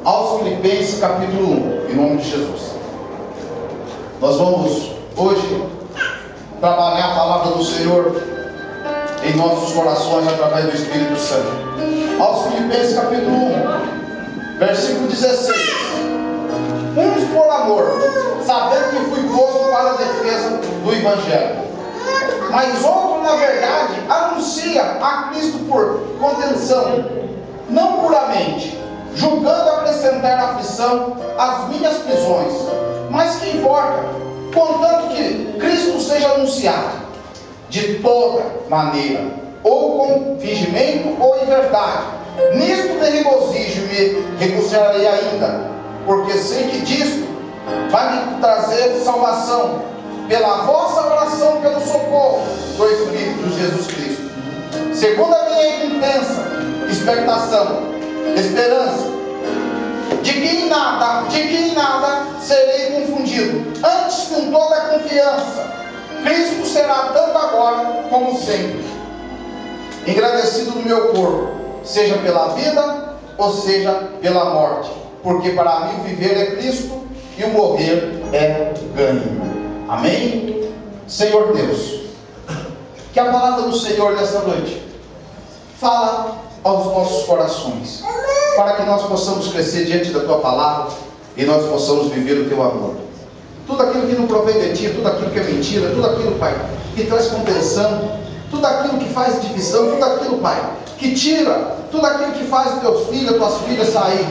aos Filipenses capítulo 1, em nome de Jesus. Nós vamos hoje trabalhar a palavra do Senhor em nossos corações através do Espírito Santo. Aos Filipenses capítulo 1, versículo 16. Uns por amor, sabendo que fui posto para a defesa do Evangelho, mas outro, na verdade, anuncia a Cristo por contenção, não puramente, julgando acrescentar aflição às minhas prisões. Mas que importa, contanto que Cristo seja anunciado, de toda maneira, ou com fingimento ou em verdade. Nisto me regozijo e me regozijarei ainda, porque sei que disto vai me trazer salvação, pela vossa oração, pelo socorro do Espírito de Jesus Cristo, segundo a minha intensa expectação, esperança, de que em nada serei confundido, antes com toda a confiança, Cristo será tanto agora como sempre engrandecido no meu corpo, seja pela vida ou seja pela morte, porque para mim o viver é Cristo e o morrer é ganho. Amém? Senhor Deus, que a palavra do Senhor nessa noite fala aos nossos corações, para que nós possamos crescer diante da Tua palavra e nós possamos viver o Teu amor. Tudo aquilo que não provém de Ti, tudo aquilo que é mentira, tudo aquilo, Pai, que traz contenção, tudo aquilo que faz divisão, tudo aquilo, Pai, que tira, tudo aquilo que faz os Teus filhos, Tuas filhas sair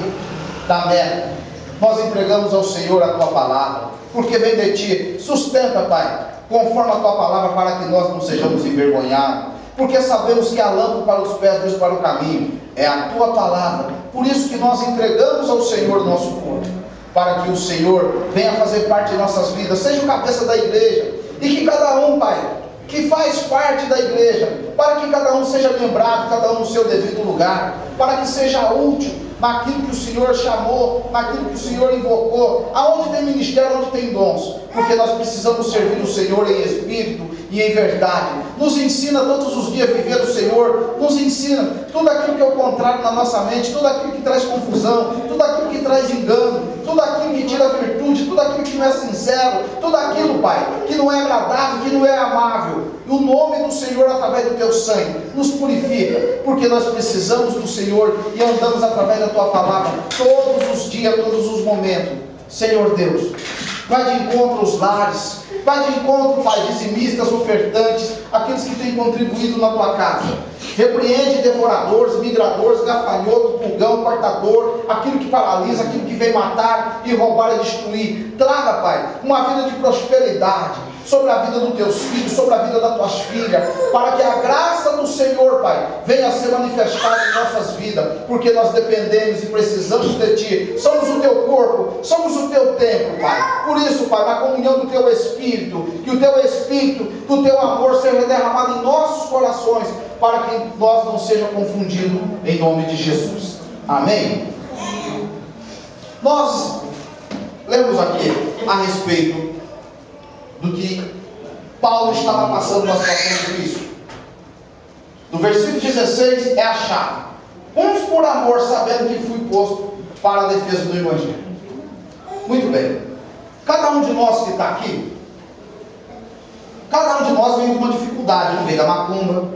da meta, nós entregamos ao Senhor a Tua palavra, porque vem de Ti. Sustenta, Pai, conforme a Tua palavra, para que nós não sejamos envergonhados, porque sabemos que a lâmpada para os pés, luz para o caminho, é a Tua palavra. Por isso que nós entregamos ao Senhor nosso corpo, para que o Senhor venha fazer parte de nossas vidas, seja o cabeça da igreja, e que cada um, Pai, que faz parte da igreja, para que cada um seja lembrado, cada um no seu devido lugar, para que seja útil naquilo que o Senhor chamou, naquilo que o Senhor invocou, aonde tem ministério, onde tem dons, porque nós precisamos servir o Senhor em espírito e em verdade. Nos ensina todos os dias a viver o Senhor, nos ensina tudo aquilo que é o contrário na nossa mente, tudo aquilo que traz confusão, tudo aquilo que traz engano, tudo aquilo que tira a virtude, tudo aquilo que não é sincero, tudo aquilo, Pai, que não é agradável, que não é amável. E o nome do Senhor, através do Teu sangue, nos purifica, porque nós precisamos do Senhor e andamos através da Tua palavra todos os dias, todos os momentos. Senhor Deus, vai de encontro aos lares, vai de encontro, Pai, dizimistas, ofertantes, aqueles que têm contribuído na Tua casa. Repreende devoradores, migradores, gafanhoto, pulgão, cortador, aquilo que paralisa, aquilo que vem matar e roubar e destruir. Traga, Pai, uma vida de prosperidade sobre a vida dos Teus filhos, sobre a vida das Tuas filhas, para que a graça do Senhor, Pai, venha a ser manifestada em nossas vidas, porque nós dependemos e precisamos de Ti. Somos o Teu corpo, somos o Teu templo, Pai. Por isso, Pai, na comunhão do Teu Espírito, que o Teu Espírito, que o Teu amor seja derramado em nossos corações, para que nós não seja confundido, em nome de Jesus. Amém? Nós lemos aqui a respeito do que Paulo estava passando na situação de Cristo. No versículo 16 é a chave. Uns por amor, sabendo que fui posto para a defesa do Evangelho. Muito bem. Cada um de nós que está aqui, cada um de nós vem de uma dificuldade. Um vem da macumba,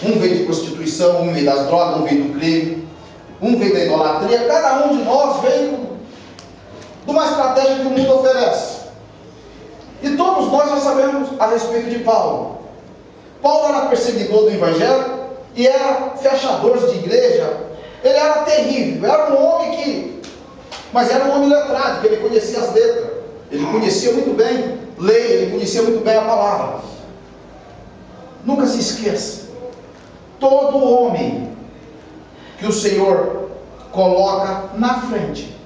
um vem de prostituição, um vem das drogas, um vem do crime, um vem da idolatria. Cada um de nós vem de uma estratégia que o mundo oferece. E todos nós já sabemos a respeito de Paulo. Paulo era perseguidor do Evangelho e era fechador de igreja. Ele era terrível, era um homem mas era um homem letrado, porque ele conhecia as letras, ele conhecia muito bem lei, ele conhecia muito bem a palavra. Nunca se esqueça, todo homem que o Senhor coloca na frente,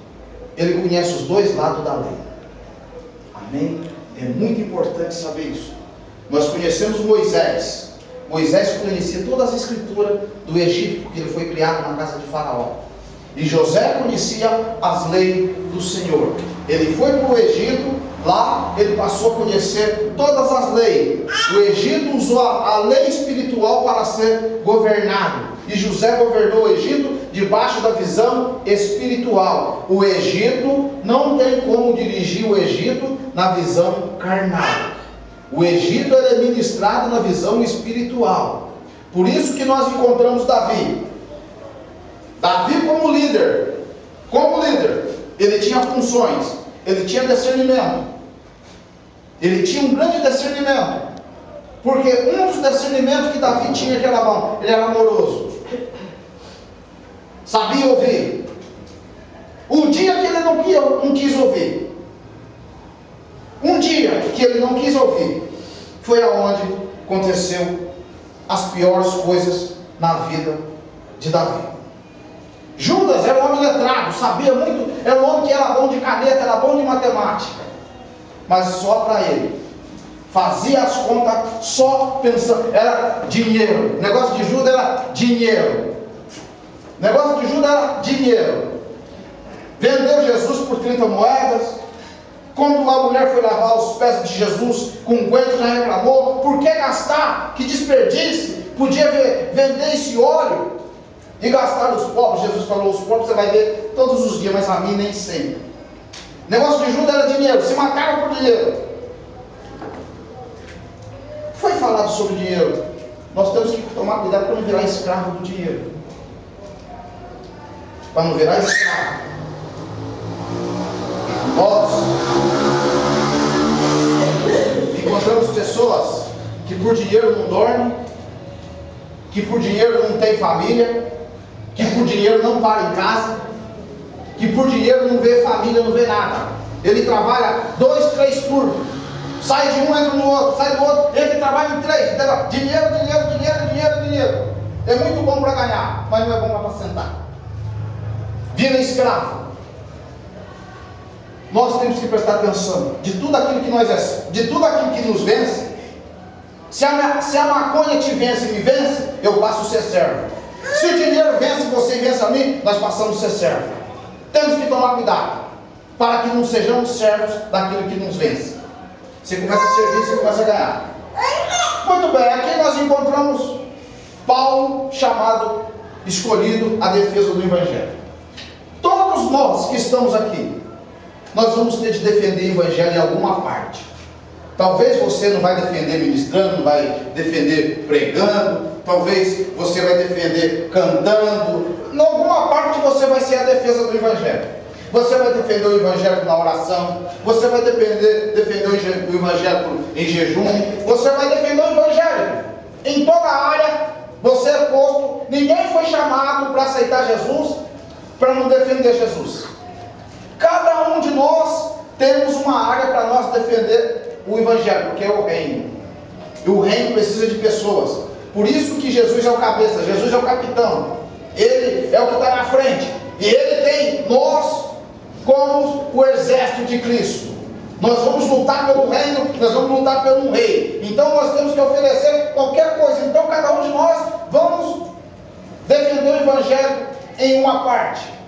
ele conhece os dois lados da lei. Amém? É muito importante saber isso. Nós conhecemos Moisés. Moisés conhecia todas as escrituras do Egito, porque ele foi criado na casa de Faraó. E José conhecia as leis do Senhor. Ele foi para o Egito, lá ele passou a conhecer todas as leis. O Egito usou a lei espiritual para ser governado. e José governou o Egito debaixo da visão espiritual. O Egito não tem como dirigir o Egito na visão carnal. O Egito é ministrado na visão espiritual. Por isso que nós encontramos Davi. Davi como líder, ele tinha funções, ele tinha discernimento, ele tinha um grande discernimento, porque um dos discernimentos que Davi tinha que era bom, ele era amoroso, sabia ouvir. Um dia que ele não quis ouvir, foi aonde aconteceu as piores coisas na vida de Davi. Judas era um homem letrado, sabia muito, era um homem que era bom de caneta, era bom de matemática, mas só para ele, fazia as contas só pensando, era dinheiro. O negócio de Judas era dinheiro. Vendeu Jesus por 30 moedas. Quando a mulher foi lavar os pés de Jesus com unguento, já reclamou: por que gastar? Que desperdício! Podia vender esse óleo e gastar os pobres. Jesus falou: os pobres você vai ver todos os dias, mas a mim nem sempre. O negócio de Judas era dinheiro, se mataram por dinheiro. Foi falado sobre dinheiro. Nós temos que tomar cuidado para não virar escravo do dinheiro. Nós encontramos pessoas que por dinheiro não dormem, que por dinheiro não tem família, que por dinheiro não para em casa, que por dinheiro não vê família, não vê nada. Ele trabalha 2, 3 turnos, sai de um, entra no outro, sai do outro, entra e trabalha em 3. Dinheiro. É muito bom para ganhar, mas não é bom para sentar. Vira escravo. Nós temos que prestar atenção de tudo aquilo que nos vence. Se a maconha te vence e me vence, eu passo a ser servo. Se o dinheiro vence você e vence a mim, nós passamos a ser servo. Temos que tomar cuidado para que não sejamos servos daquilo que nos vence. Você começa a servir, você começa a ganhar. Muito bem, aqui nós encontramos Paulo chamado, escolhido à defesa do Evangelho. Todos nós que estamos aqui, nós vamos ter de defender o Evangelho em alguma parte. Talvez você não vai defender ministrando, não vai defender pregando, talvez você vai defender cantando. Em alguma parte você vai ser a defesa do Evangelho. Você vai defender o Evangelho na oração, você vai defender o Evangelho em jejum, você vai defender o Evangelho em toda a área. Você é posto, ninguém foi chamado para aceitar Jesus para não defender Jesus. Cada um de nós temos uma área para nós defender o Evangelho, porque é o reino. E o reino precisa de pessoas. Por isso que Jesus é o cabeça, Jesus é o capitão. Ele é o que está na frente. E ele tem nós como o exército de Cristo. Nós vamos lutar pelo reino, nós vamos lutar pelo rei. Então nós temos que oferecer qualquer coisa. Então cada um de nós vamos defender o Evangelho em uma parte.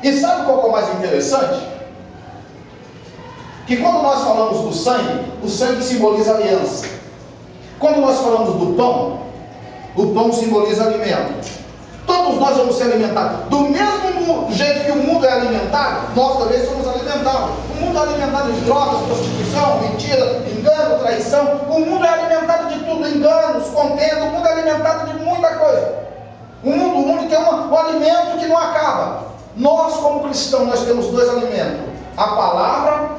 E sabe qual é o mais interessante? Que quando nós falamos do sangue, o sangue simboliza aliança. Quando nós falamos do pão, o pão simboliza alimento. Todos nós vamos ser alimentados. Do mesmo jeito que o mundo é alimentado, nós também somos alimentados. O mundo é alimentado de drogas, prostituição, mentira, engano, traição. O mundo é alimentado de tudo, enganos, contenda. O mundo é alimentado de muita coisa. O mundo tem um alimento que não acaba. Nós, como cristãos, nós temos 2 alimentos. A palavra,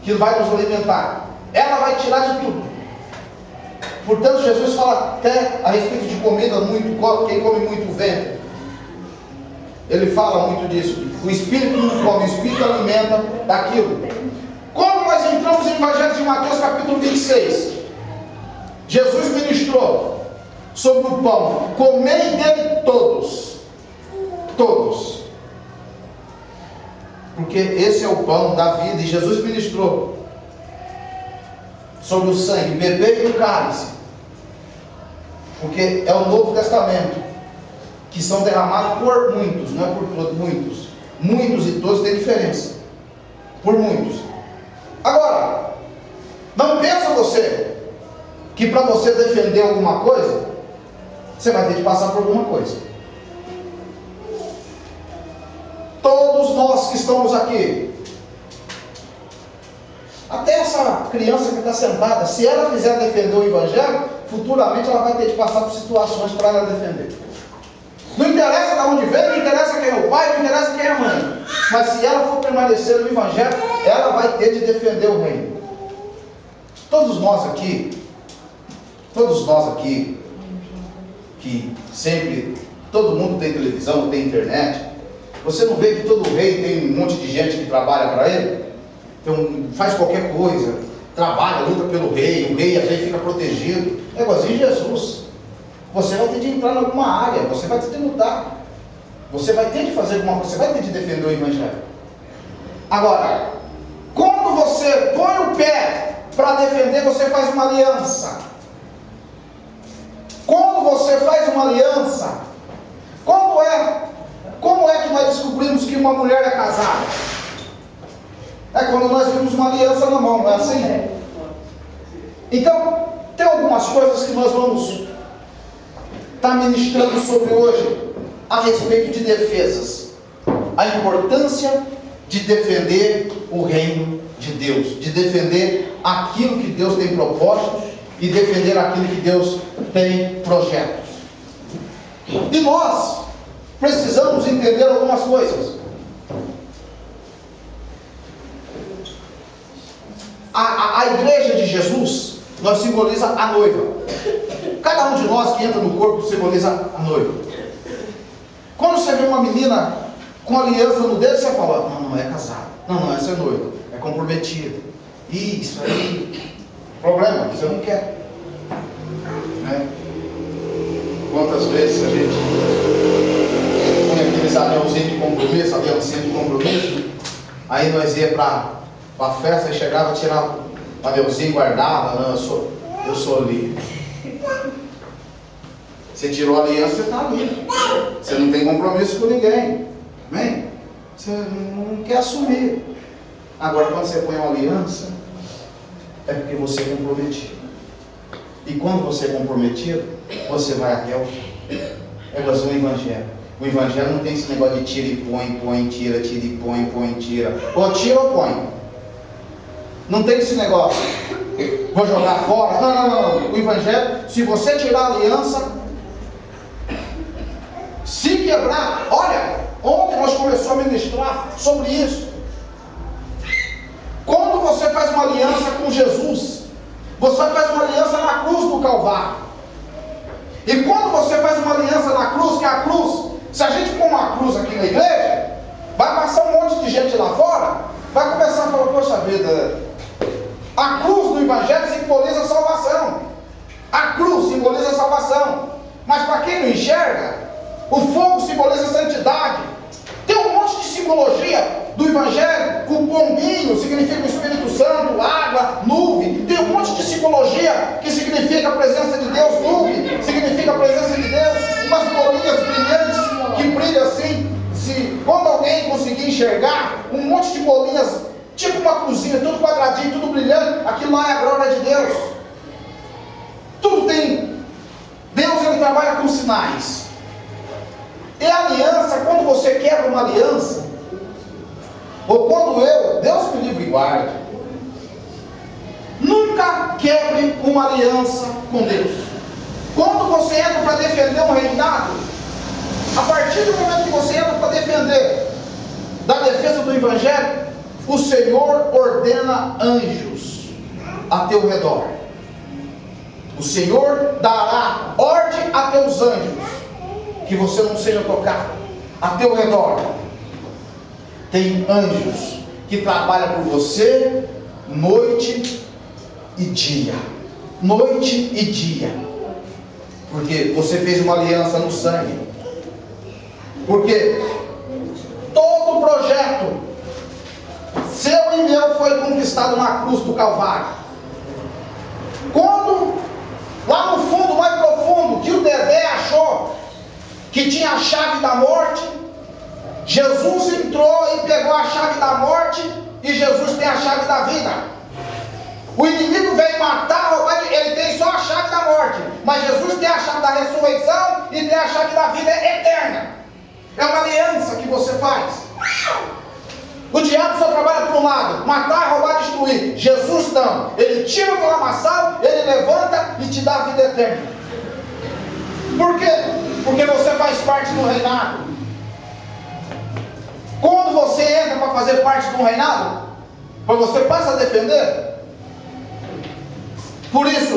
que vai nos alimentar. Ela vai tirar de tudo. Portanto, Jesus fala até a respeito de comida, quem come muito vento. Ele fala muito disso. O Espírito não come, o Espírito alimenta daquilo. Quando nós entramos no Evangelho de Mateus, capítulo 26, Jesus ministrou sobre o pão. Comei dele todos. Todos. Porque esse é o pão da vida. E Jesus ministrou sobre o sangue. Bebei do cálice. Porque é o Novo Testamento, que são derramados por muitos, não é por todos, muitos. Muitos e todos têm diferença. Por muitos. Agora, não pensa você que para você defender alguma coisa, você vai ter que passar por alguma coisa. Todos nós que estamos aqui, até essa criança que está sentada, se ela quiser defender o Evangelho, futuramente ela vai ter que passar por situações para ela defender. Não interessa de onde vem, não interessa quem é o pai, não interessa quem é a mãe. Mas se ela for permanecer no Evangelho, ela vai ter de defender o reino. Todos nós aqui, que sempre, todo mundo tem televisão, tem internet. Você não vê que todo rei tem um monte de gente que trabalha para ele? Então, faz qualquer coisa, trabalha, luta pelo rei, o rei às vezes fica protegido. É igualzinho Jesus. Você vai ter de entrar em alguma área, você vai ter de lutar. Você vai ter de fazer alguma coisa, você vai ter de defender o Evangelho. Agora, quando você põe o pé para defender, você faz uma aliança. Quando você faz uma aliança, como é que nós descobrimos que uma mulher é casada? É quando nós vimos uma aliança na mão, não é assim? Então, tem algumas coisas que nós vamos estar ministrando sobre hoje, a respeito de defesas. A importância de defender o reino de Deus, de defender aquilo que Deus tem propósito e defender aquilo que Deus tem projetos. E nós precisamos entender algumas coisas. A igreja de Jesus, nós simboliza a noiva. Cada um de nós que entra no corpo simboliza a noiva. Quando você vê uma menina com aliança no dedo, você fala, não é casada. Não, essa é noiva, é comprometida. E isso aí, problema, você não quer. Né? Quantas vezes a gente põe aqueles anelzinhos de compromisso, aliancinha de compromisso, aí nós ia para a festa e chegava, tirava o anelzinho, guardava, não, eu sou livre. Você tirou a aliança, você está livre. Você não tem compromisso com ninguém. Amém? Você não quer assumir. Agora, quando você põe uma aliança, é porque você é comprometido. E quando você é comprometido, você vai até o fim. É igual o Evangelho. O Evangelho não tem esse negócio de tira e põe, tira e põe, tira. Ou tira ou põe. Não tem esse negócio. Vou jogar fora. Não. O Evangelho, se você tirar a aliança, se quebrar, olha, ontem nós começamos a ministrar sobre isso. Quando você faz uma aliança com Jesus, você faz uma aliança na cruz do Calvário. E quando você faz uma aliança na cruz, que é a cruz, se a gente pôr uma cruz aqui na igreja, vai passar um monte de gente lá fora, vai começar a falar, poxa vida, a cruz do Evangelho simboliza a salvação. A cruz simboliza a salvação. Mas para quem não enxerga, o fogo simboliza a santidade. Tem um monte de simbologia do Evangelho. O pombinho significa o Espírito Santo, água, nuvem. Tem um monte de simbologia que significa a presença de Deus. Nuvem significa a presença de Deus. Umas bolinhas brilhantes que brilham assim. Quando alguém conseguir enxergar, um monte de bolinhas, tipo uma cruzinha, tudo quadradinho, tudo brilhante. Aquilo lá é a glória de Deus. Tudo tem. Deus, ele trabalha com sinais. E a aliança, quando você quebra uma aliança, ou quando Deus me livre e guarde, nunca quebre uma aliança com Deus. Quando você entra para defender um reinado, a partir do momento que você entra para defender da defesa do Evangelho, o Senhor ordena anjos a teu redor. O Senhor dará ordem a teus anjos que você não seja tocado. A teu redor tem anjos que trabalham por você noite e dia. Noite e dia. Porque você fez uma aliança no sangue. Porque todo projeto seu e meu foi conquistado na cruz do Calvário. Quando lá no fundo, mais profundo, que o Dedé achou que tinha a chave da morte, Jesus entrou e pegou a chave da morte, e Jesus tem a chave da vida. O inimigo vem matar, roubar, ele tem só a chave da morte. Mas Jesus tem a chave da ressurreição e tem a chave da vida eterna. É uma aliança que você faz. O diabo só trabalha por um lado: matar, roubar, destruir. Jesus não. Ele tira do lamaçal, ele levanta e te dá a vida eterna. Por quê? Porque você faz parte do reinado. Quando você entra para fazer parte do reinado, quando você passa a defender. Por isso,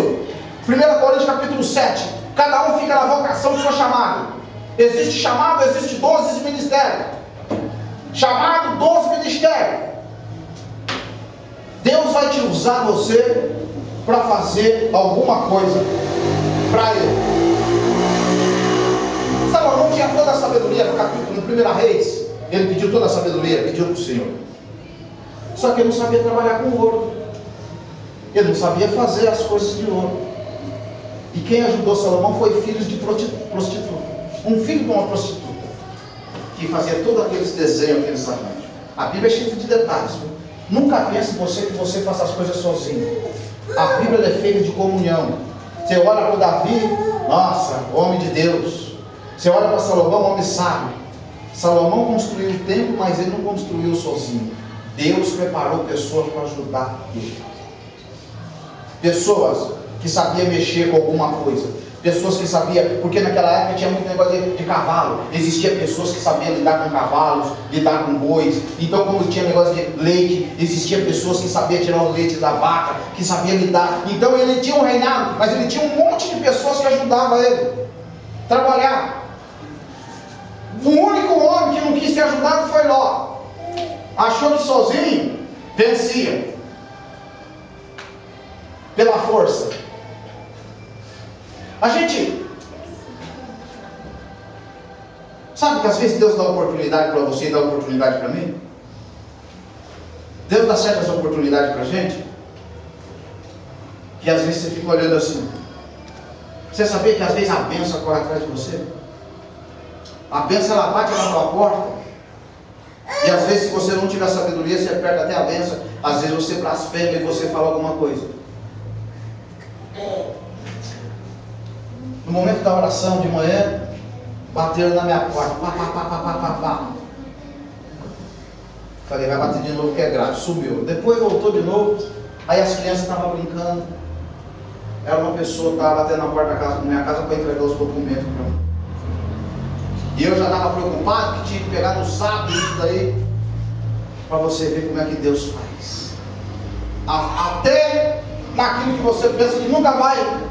1 Coríntios capítulo 7, cada um fica na vocação do seu chamado. Existe chamado, existe dons de ministério. Chamado, dons de ministério. Deus vai te usar você para fazer alguma coisa para Ele. Salomão tinha toda a sabedoria no capítulo, no 1 Reis. Ele pediu toda a sabedoria, pediu para o Senhor. Só que ele não sabia trabalhar com ouro. Ele não sabia fazer as coisas de ouro. E quem ajudou Salomão foi filhos de prostituta. Um filho de uma prostituta, que fazia todos aqueles desenhos, aqueles arranjos. A Bíblia é cheia de detalhes. Nunca pense que você faça as coisas sozinho. A Bíblia é feita de comunhão. Você olha para o Davi, nossa, homem de Deus. Você olha para Salomão, homem sábio. Salomão construiu o templo, mas ele não construiu sozinho. Deus preparou pessoas para ajudar ele. Pessoas que sabiam mexer com alguma coisa. Pessoas que sabiam, porque naquela época tinha muito negócio de cavalo. Existia pessoas que sabiam lidar com cavalos, lidar com bois. Então, como tinha negócio de leite, existia pessoas que sabiam tirar o leite da vaca, que sabiam lidar. Então ele tinha um reinado, mas ele tinha um monte de pessoas que ajudavam ele a trabalhar. O único homem que não quis ser ajudado foi Ló. Achou que sozinho vencia pela força. A gente sabe que às vezes Deus dá oportunidade para você e dá oportunidade para mim. Deus dá certas oportunidades para a gente, que às vezes você fica olhando assim. Você sabia que às vezes a bênção corre atrás de você? A bênção ela bate na sua porta. E às vezes, se você não tiver sabedoria, você perde até a bênção. Às vezes você blasfema e você fala alguma coisa. No momento da oração de manhã, bateram na minha porta. Pá. Falei, vai bater de novo que é grato. Sumiu. Depois voltou de novo. Aí as crianças estavam brincando. Era uma pessoa que estava batendo na porta da minha casa para entregar os documentos para mim. E eu já estava preocupado que tinha que pegar no sábado isso daí, para você ver como é que Deus faz. Até naquilo que você pensa que nunca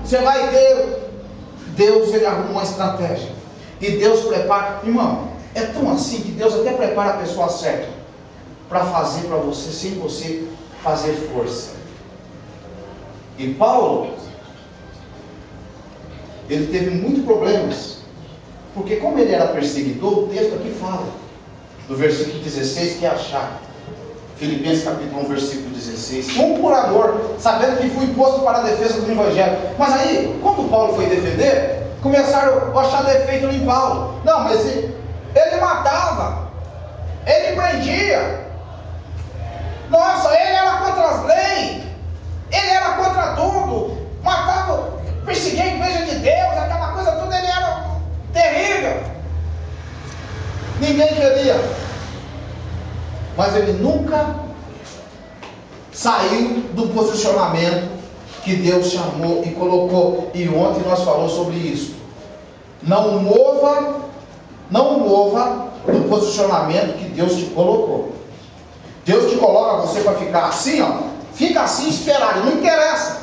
você vai ter, Deus ele arruma uma estratégia. E Deus prepara, irmão, é tão assim que Deus até prepara a pessoa certa para fazer para você, sem você fazer força. E Paulo, ele teve muitos problemas. Porque como ele era perseguidor, o texto aqui fala, do versículo 16, que é a chave. Filipenses capítulo 1, versículo 16. Um por amor, sabendo que fui posto para a defesa do Evangelho. Mas aí, quando Paulo foi defender, começaram a achar defeito em Paulo. Não, mas ele matava, ele prendia. Nossa, ele era contra as leis, ele era contra tudo, matava, perseguia a igreja de Deus, aquela coisa toda, ele era terrível. Ninguém queria. Mas ele nunca saiu do posicionamento que Deus chamou e colocou. E ontem nós falamos sobre isso. Não mova do posicionamento que Deus te colocou. Deus te coloca você para ficar assim, ó. Fica assim esperado, não interessa.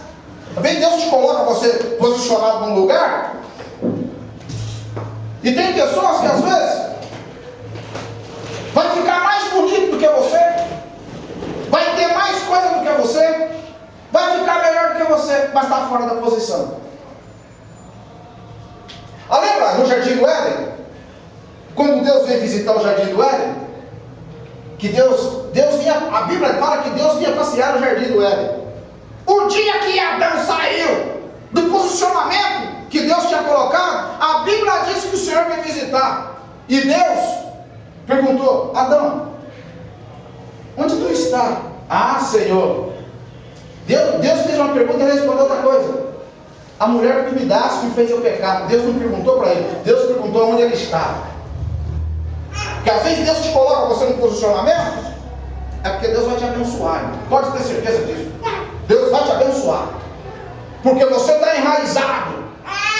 Também Deus te coloca você posicionado num lugar. E tem pessoas que às vezes vai ficar mais bonito do que você, vai ter mais coisa do que você, vai ficar melhor do que você, mas está fora da posição. Lembra no Jardim do Éden? Quando Deus veio visitar o Jardim do Éden, que Deus vinha, a Bíblia fala que Deus vinha passear no Jardim do Éden. O dia que Adão saiu do posicionamento que Deus tinha colocado, a Bíblia diz que o Senhor veio visitar. E Deus perguntou: Adão, onde tu está? Ah, Senhor, Deus fez uma pergunta e ele respondeu outra coisa. A mulher que me dás me fez eu pecar. Deus não perguntou para ele, Deus perguntou onde ele estava. Porque às vezes Deus te coloca você num posicionamento, é porque Deus vai te abençoar. Pode ter certeza disso. Deus vai te abençoar. Porque você está enraizado.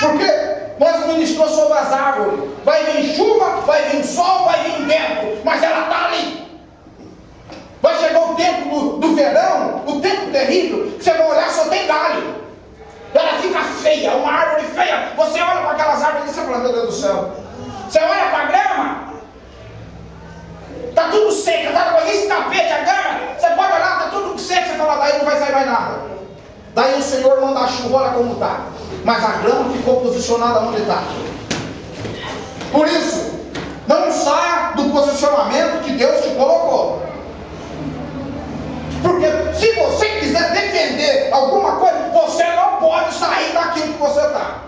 Porque nós ministramos sobre as árvores. Vai vir chuva, vai vir sol, vai vir vento, mas ela está ali. Vai chegar o tempo do verão, o tempo terrível, que você vai olhar, só tem galho. Ela fica feia, uma árvore feia. Você olha para aquelas árvores e você fala, meu Deus do céu. Você olha para a grama, está tudo seco, está com esse tapete, a grama, você pode olhar, está tudo seco, você fala, daí não vai sair mais nada. Daí o Senhor manda a chuva, olha como está. Mas a grama ficou posicionada onde está. Por isso, não saia do posicionamento que Deus te colocou. Porque se você quiser defender alguma coisa, você não pode sair daquilo que você está.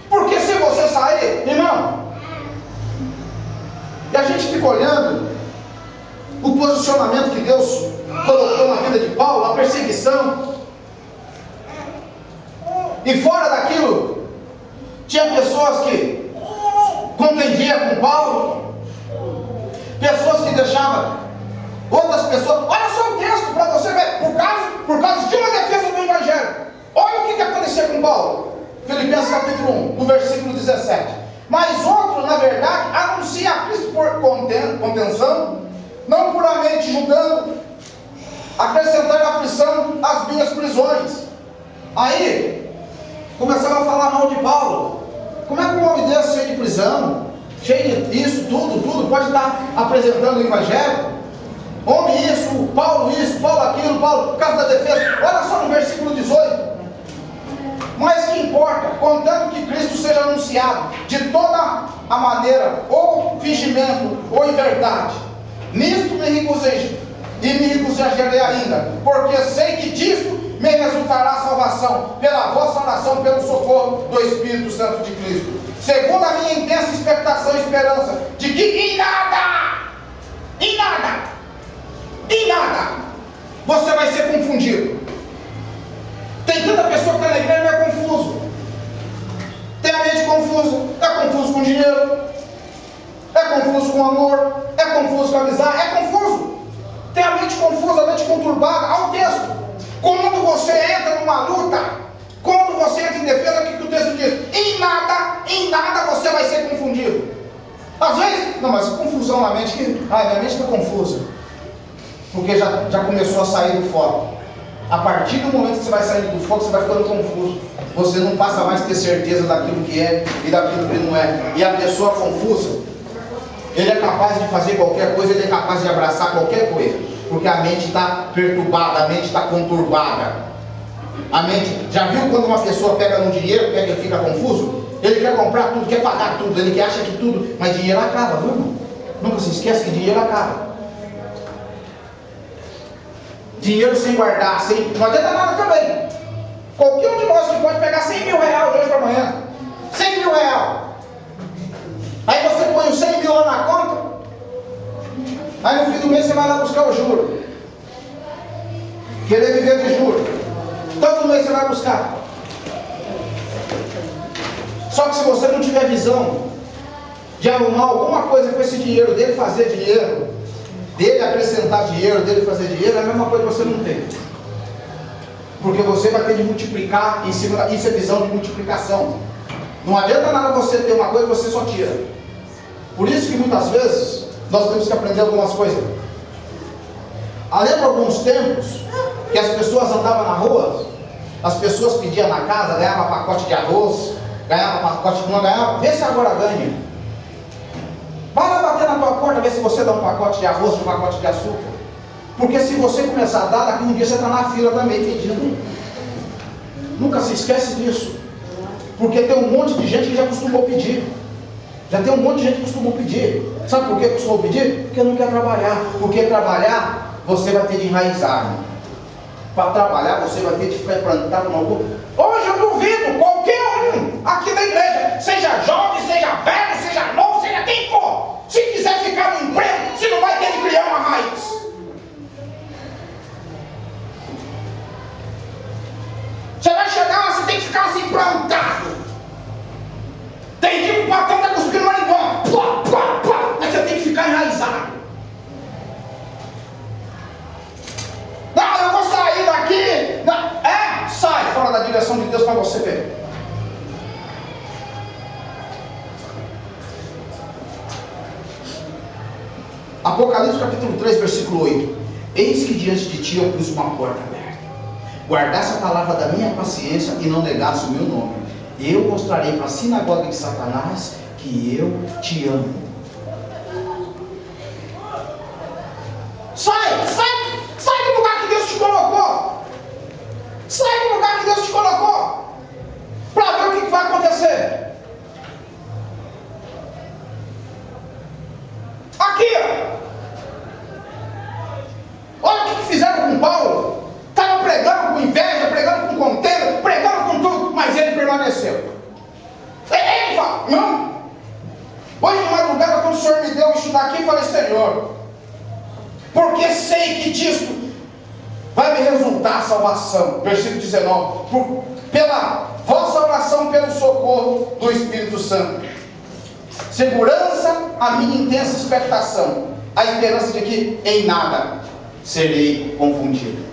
Porque se você sair, irmão, e a gente fica olhando o posicionamento que Deus colocou na vida de Paulo, a perseguição, e fora daquilo, tinha pessoas que contendiam com Paulo, pessoas que deixavam outras pessoas. Olha só o texto para você ver, por causa de uma defesa do Evangelho. Olha o que acontecia com Paulo. Filipenses capítulo 1, no versículo 17. Mas outro, na verdade, anuncia a Cristo por contenção, não puramente julgando, acrescentar aflição às minhas prisões. Aí, começaram a falar mal de Paulo. Como é que um homem desse, cheio de prisão, cheio disso, tudo, pode estar apresentando o Evangelho? Homem isso, Paulo aquilo, Paulo, por causa da defesa. Olha só no versículo 18. Mas que importa, contanto que Cristo seja anunciado de toda a maneira, ou fingimento, ou em verdade. Nisto me regozijo, e me regozijarei ainda, porque sei que disto me resultará a salvação, pela vossa oração, pelo socorro do Espírito Santo de Cristo. Segundo a minha intensa expectação e esperança, de que em nada, você vai ser confundido. Tem tanta pessoa que está na igreja e é confuso. Tem a mente confusa. É confuso com dinheiro, é confuso com amor, é confuso com amizade, é confuso. Tem a mente confusa, a mente conturbada. Olha o texto. Quando você entra numa luta, quando você entra em defesa, o que o texto diz? Em nada você vai ser confundido. Às vezes, não, mas confusão na mente, minha mente está confusa. Porque já começou a sair do foco. A partir do momento que você vai saindo do foco, você vai ficando confuso. Você não passa mais a ter certeza daquilo que é e daquilo que não é. E a pessoa confusa, ele é capaz de fazer qualquer coisa, ele é capaz de abraçar qualquer coisa. Porque a mente está perturbada, a mente está conturbada. A mente, já viu quando uma pessoa pega no dinheiro, pega e fica confuso? Ele quer comprar tudo, quer pagar tudo, ele acha que tudo, mas dinheiro acaba, viu, irmão? Nunca se esquece que dinheiro acaba. Dinheiro sem guardar, não adianta nada também. Qualquer um de nós que pode pegar 100 mil reais hoje para amanhã, 100 mil reais. Aí você põe os 100 mil lá na conta, aí no fim do mês você vai lá buscar o juro. Querer viver de juro. Todo mês você vai buscar. Só que se você não tiver visão de arrumar alguma coisa com esse dinheiro, dele fazer dinheiro, dele acrescentar dinheiro, dele fazer dinheiro, é a mesma coisa que você não tem. Porque você vai ter de multiplicar em cima, isso é visão de multiplicação. Não adianta nada você ter uma coisa e você só tira. Por isso que muitas vezes nós temos que aprender algumas coisas. Lembra alguns tempos que as pessoas andavam na rua, as pessoas pediam na casa, ganhavam pacote de arroz, ganhava pacote, não ganhava, vê se agora ganha. Vai lá bater na tua porta, ver se você dá um pacote de arroz, um pacote de açúcar. Porque se você começar a dar, daqui um dia você está na fila também pedindo. Nunca se esquece disso. Porque tem um monte de gente que já costumou pedir. Já tem um monte de gente que costumou pedir. Sabe por que costumou pedir? Porque não quer trabalhar. Porque trabalhar, você vai ter de enraizar. Para trabalhar, você vai ter de ficar plantado no algum. Hoje eu duvido, qualquer um aqui da igreja, seja jovem, seja velho, seja novo, seja quem for, se quiser ficar no emprego, você não vai ter de criar uma raiz. para você ver. Apocalipse capítulo 3, versículo 8. Eis que diante de ti eu pus uma porta aberta. Guardasse a palavra da minha paciência e não negasse o meu nome. Eu mostrarei para a sinagoga de Satanás que eu te amo. Sai do lugar que Deus te colocou. Sai do lugar que Deus te colocou. Para ver o que vai acontecer. Aqui, ó. Olha o que fizeram com Paulo. Estava pregando com inveja, pregando com contenda, pregando com tudo, mas ele permaneceu. Ele fala, não. Hoje de madrugada, quando o Senhor me deu isso daqui, eu falei, Senhor, porque sei que disso vai me resultar a salvação. Versículo 19. Pela vossa oração, pelo socorro do Espírito Santo. Segurança, a minha intensa expectação. A esperança de que em nada serei confundido.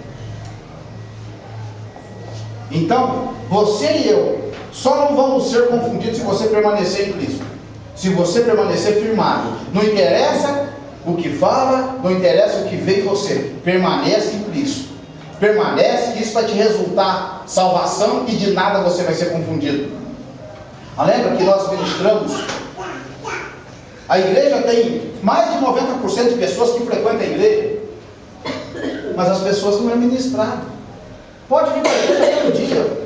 Então, você e eu só não vamos ser confundidos se você permanecer em Cristo. Se você permanecer firmado. Não interessa o que fala, não interessa o que vê em você. Permanece em Cristo. Permanece, que isso vai te resultar salvação e de nada você vai ser confundido. Lembra que nós ministramos? A igreja tem mais de 90% de pessoas que frequentam a igreja, mas as pessoas não é ministrado. Pode vir para a igreja todo dia.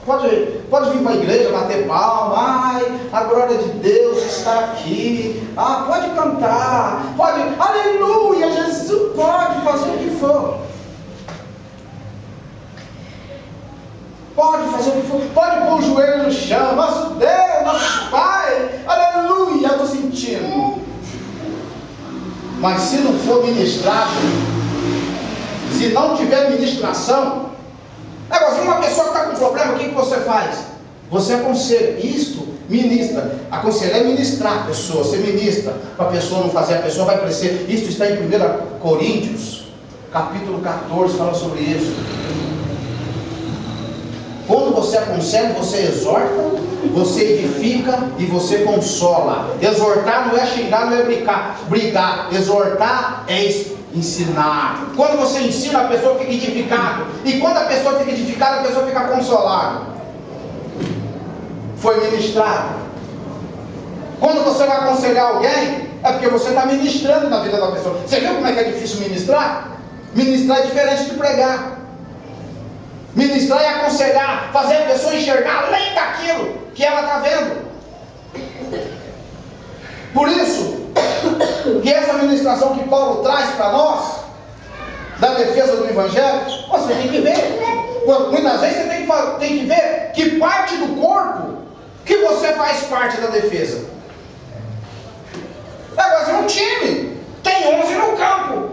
Pode vir para a igreja, bater palma. Ai, a glória de Deus está aqui. Ah, pode cantar. Pode, aleluia, Jesus pode fazer o que for. Pode fazer o que for. Pode pôr o joelho no chão. Nosso Deus, nosso Pai. Aleluia, eu estou sentindo. Mas se não for ministrado, se não tiver ministração, agora, se uma pessoa que está com problema, o que você faz? Você aconselha. Isto, ministra. Aconselhar é ministrar a pessoa. Você ministra para a pessoa não fazer, a pessoa vai crescer. Isto está em 1 Coríntios, capítulo 14, fala sobre isso. Quando você aconselha, você exorta, você edifica e você consola. Exortar não é xingar, não é brigar. Exortar é ensinar. Quando você ensina, a pessoa fica edificada. E quando a pessoa fica edificada, a pessoa fica consolada. Foi ministrado. Quando você vai aconselhar alguém, é porque você está ministrando na vida da pessoa. Você viu como é que é difícil ministrar? Ministrar é diferente de pregar. Ministrar é aconselhar, fazer a pessoa enxergar além daquilo que ela está vendo. Por isso, que essa ministração que Paulo traz para nós, da defesa do Evangelho, você tem que ver. Muitas vezes você tem que ver que parte do corpo que você faz parte da defesa. Agora, um time tem 11 no campo,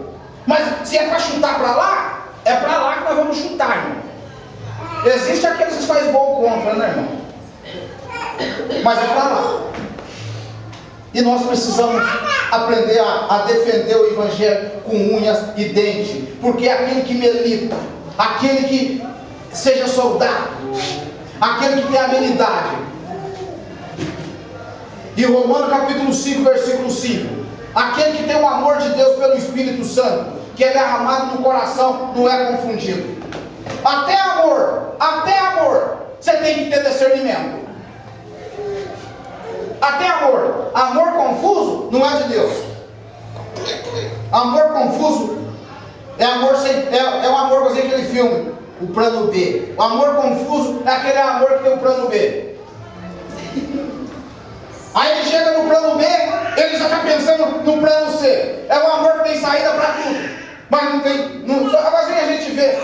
mas se é para chutar para lá, é para lá que nós vamos chutar, irmão. Existe aqueles que fazem gol contra, né, irmão? Mas é para lá. E nós precisamos aprender a defender o Evangelho com unhas e dentes. Porque é aquele que milita, aquele que seja soldado, aquele que tem habilidade. E Romanos capítulo 5, versículo 5. Aquele que tem o amor de Deus pelo Espírito Santo, que é derramado no coração, não é confundido. Até amor, você tem que ter discernimento. Até amor confuso não é de Deus. Amor confuso é amor sem, é o amor, que aquele filme, o plano B. O amor confuso é aquele amor que tem o plano B. Aí ele chega no plano B, ele já está pensando no plano C. É o amor que tem saída para tudo, mas não tem. Agora a gente vê.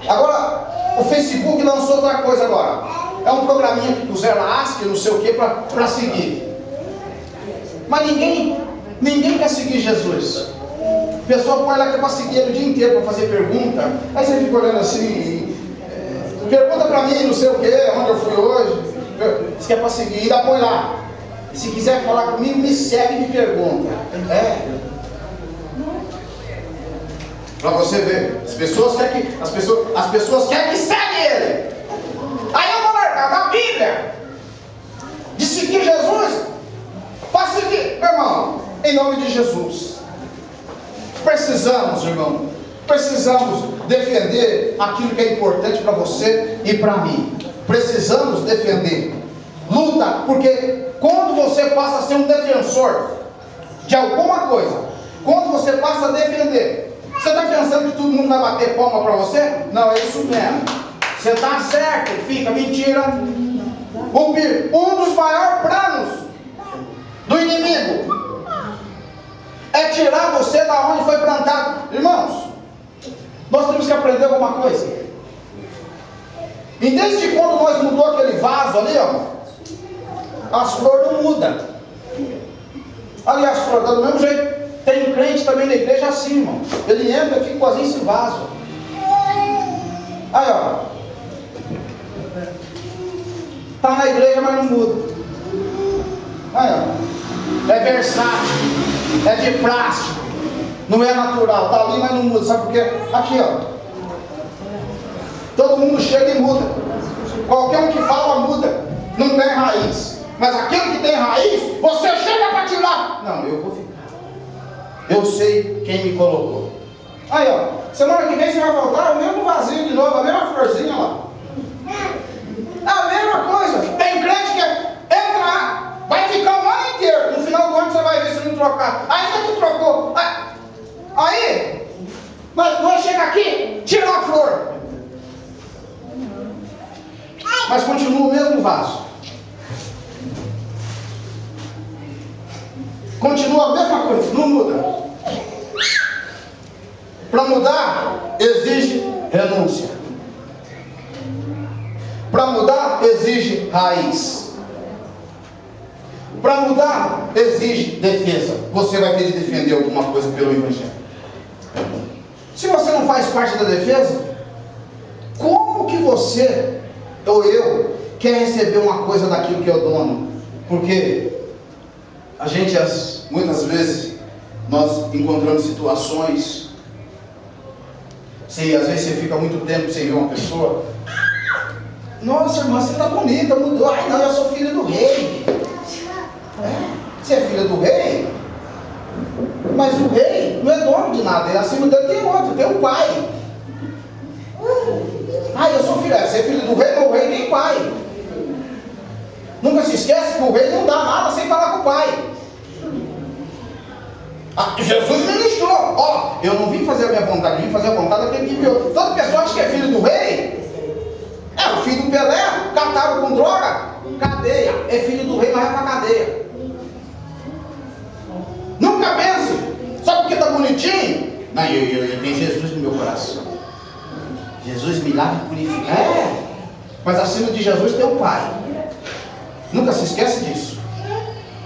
Agora, o Facebook lançou outra coisa agora. É um programinha que puseram a ASCII, não sei o que, para seguir. Mas ninguém quer seguir Jesus. A pessoa põe lá que é para seguir ele o dia inteiro, para fazer pergunta. Aí você fica olhando assim, pergunta para mim, não sei o que, onde eu fui hoje. Isso que é para seguir, ainda põe lá. Se quiser falar comigo, me segue e me pergunta. Para você ver, as pessoas querem que segue ele. Aí eu vou largar da Bíblia de seguir Jesus para seguir, meu irmão, em nome de Jesus. Precisamos, irmão, defender aquilo que é importante para você e para mim. Precisamos defender. Luta, porque quando você passa a ser um defensor de alguma coisa, quando você passa a defender, você está pensando que todo mundo vai bater palma para você? Não, é isso mesmo. Você está certo, fica mentira. Um dos maiores planos do inimigo é tirar você da onde foi plantado. Irmãos, nós temos que aprender alguma coisa. E desde quando nós mudou aquele vaso ali, ó, as flores não mudam. Ali as flores estão do mesmo jeito. Tem crente também na igreja assim, irmão. Ele entra e fica quase esse vaso. Aí, ó. Está na igreja, mas não muda. Aí, ó. É versátil. É de plástico. Não é natural. Está ali, mas não muda. Sabe por quê? Aqui, ó. Todo mundo chega e muda. Qualquer um que fala muda. Não tem raiz. Mas aquele que tem raiz, você chega para tirar. Não, eu vou ficar. Eu sei quem me colocou. Aí, ó. Semana que vem você vai voltar, o mesmo vasinho de novo, a mesma florzinha lá. É a mesma coisa. Tem crente que entra lá, vai ficar o ano inteiro. No final do ano você vai ver se não trocar. Ainda que trocou. Aí, nós chega aqui, tira a flor. Mas continua o mesmo vaso. Continua a mesma coisa, não muda. Para mudar, exige renúncia. Para mudar, exige raiz. Para mudar, exige defesa. Você vai ter de defender alguma coisa pelo Evangelho. Se você não faz parte da defesa, como que você ou eu quer receber uma coisa daquilo que é o dono? Porque a gente, muitas vezes, nós encontramos situações, às vezes você fica muito tempo sem ver uma pessoa. Nossa, irmã, você está bonita, mudou. Ai, não, eu sou filha do rei. Você é filha do rei? Mas o rei não é dono de nada, ele acima dele tem outro, tem um pai. Ah, eu sou filha, você é filho do rei, mas o rei tem pai. Nunca se esquece que o rei não dá nada sem falar com o pai. Jesus ministrou. Ó, eu não vim fazer a minha vontade, vim fazer a vontade daquele que enviou. Toda pessoa acha que é filho do rei. É o filho do Pelé, cataram com droga, cadeia. É filho do rei, mas vai para cadeia. Nunca pense, só porque está bonitinho. Não, eu tenho Jesus no meu coração. Jesus me lava e purifica. Mas acima de Jesus tem o Pai. Nunca se esquece disso.